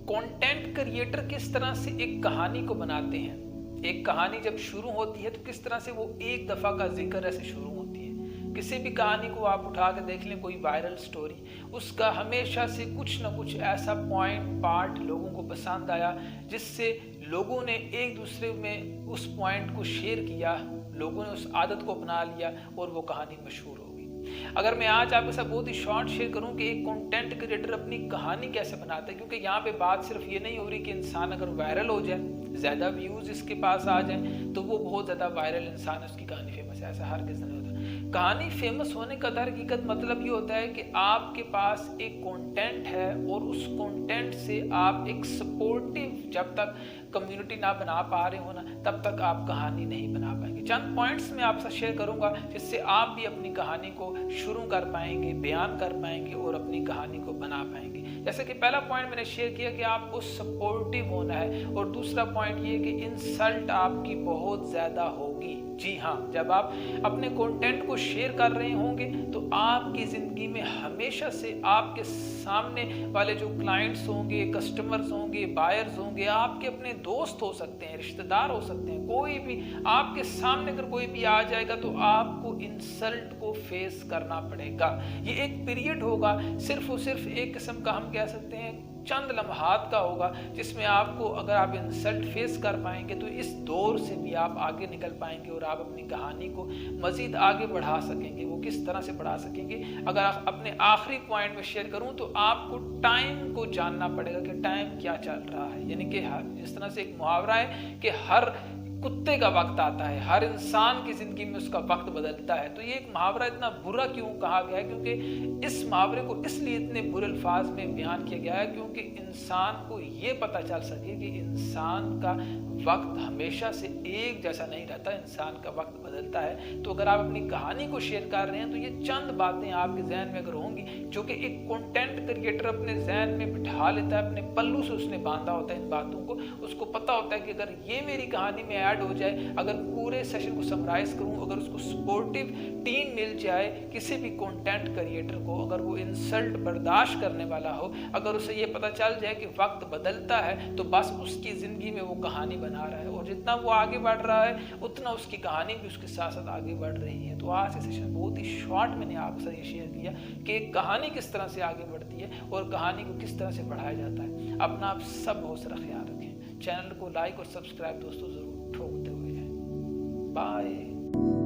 Content creator किस तरह से एक कहानी को बनाते हैं। एक कहानी जब शुरू होती है तो किस तरह से वो एक दफ़ा का जिक्र ऐसे शुरू होती है। किसी भी कहानी को आप उठा के देख लें, कोई वायरल स्टोरी, उसका हमेशा से कुछ ना कुछ ऐसा पॉइंट पार्ट लोगों को पसंद आया जिससे लोगों ने एक दूसरे में उस पॉइंट को शेयर किया, लोगों ने उस आदत को अपना लिया और वो कहानी मशहूर हो गई। अगर मैं आज आपके साथ बहुत ही शॉर्ट शेयर करूं कि एक कंटेंट क्रिएटर अपनी कहानी कैसे बनाता है, क्योंकि यहाँ पे बात सिर्फ ये नहीं हो रही कि इंसान अगर वायरल हो जाए, ज़्यादा व्यूज़ इसके पास आ जाए तो वो बहुत ज़्यादा वायरल इंसान है, उसकी कहानी फेमस है, ऐसा हर किसी नहीं होता। कहानी फेमस होने का दर हकीकत मतलब ये होता है कि आपके पास एक कंटेंट है और उस कंटेंट से आप एक सपोर्टिव, जब तक कम्युनिटी ना बना पा रहे हो ना, तब तक आप कहानी नहीं बना पाएंगे। चंद पॉइंट्स मैं आपसे शेयर करूंगा जिससे आप भी अपनी कहानी को शुरू कर पाएंगे, बयान कर पाएंगे और अपनी कहानी को बना पाएंगे। जैसे कि पहला पॉइंट मैंने शेयर किया कि आपको सपोर्टिव होना है, और दूसरा पॉइंट ये कि इंसल्ट आपकी बहुत ज़्यादा होगी। जी हाँ, जब आप अपने कंटेंट को शेयर कर रहे होंगे तो आपकी ज़िंदगी में हमेशा से आपके सामने वाले जो क्लाइंट्स होंगे, कस्टमर्स होंगे, बायर्स होंगे, आपके अपने दोस्त हो सकते हैं, रिश्तेदार हो सकते हैं, कोई भी आपके सामने अगर कोई भी आ जाएगा तो आपको इंसल्ट को फेस करना पड़ेगा। ये एक पीरियड होगा, सिर्फ और सिर्फ एक किस्म का हम कह सकते हैं चंद लम्हात का होगा, जिसमें आपको, अगर आप इंसल्ट फेस कर पाएंगे तो इस दौर से भी आप आगे निकल पाएंगे और आप अपनी कहानी को मज़ीद आगे बढ़ा सकेंगे। वो किस तरह से बढ़ा सकेंगे, अगर आप अपने आखिरी पॉइंट में शेयर करूं तो आपको टाइम को जानना पड़ेगा कि टाइम क्या चल रहा है। यानी कि जिस तरह से एक मुहावरा है कि हर कुत्ते का वक्त आता है, हर इंसान की ज़िंदगी में उसका वक्त बदलता है। तो ये एक मुहावरा इतना बुरा क्यों कहा गया है, क्योंकि इस मुहावरे को इसलिए इतने बुरे अल्फाज में बयान किया गया है क्योंकि इंसान को ये पता चल सके कि इंसान का वक्त हमेशा से एक जैसा नहीं रहता, इंसान का वक्त बदलता है। तो अगर आप अपनी कहानी को शेयर कर रहे हैं तो ये चंद बातें आपके जहन में अगर होंगी, जो कि एक कंटेंट क्रिएटर अपने जहन में बिठा लेता है, अपने पल्लू से उसने बांधा होता है इन बातों को, उसको पता होता है कि अगर ये मेरी कहानी में ऐड हो जाए, अगर पूरे सेशन को समराइज करूं, अगर उसको सपोर्टिव टीम मिल जाए किसी भी कंटेंट क्रिएटर को, अगर वो इंसल्ट बर्दाश्त करने वाला हो, अगर उसे ये पता चल जाए कि वक्त बदलता है, तो बस उसकी ज़िंदगी में वो कहानी बना रहा है और जितना वो आगे बढ़ रहा है उतना उसकी कहानी भी उसके साथ साथ आगे बढ़ रही है। तो आज के सेशन बहुत ही शॉर्ट मैंने आपके साथ ये शेयर किया कि कहानी किस तरह से आगे बढ़ती है और कहानी को किस तरह से बढ़ाया जाता है। अपना आप सब बहुत सारा ख्याल रखें, चैनल को लाइक और सब्सक्राइब दोस्तों ज़रूर ठोकते हुए। बाय।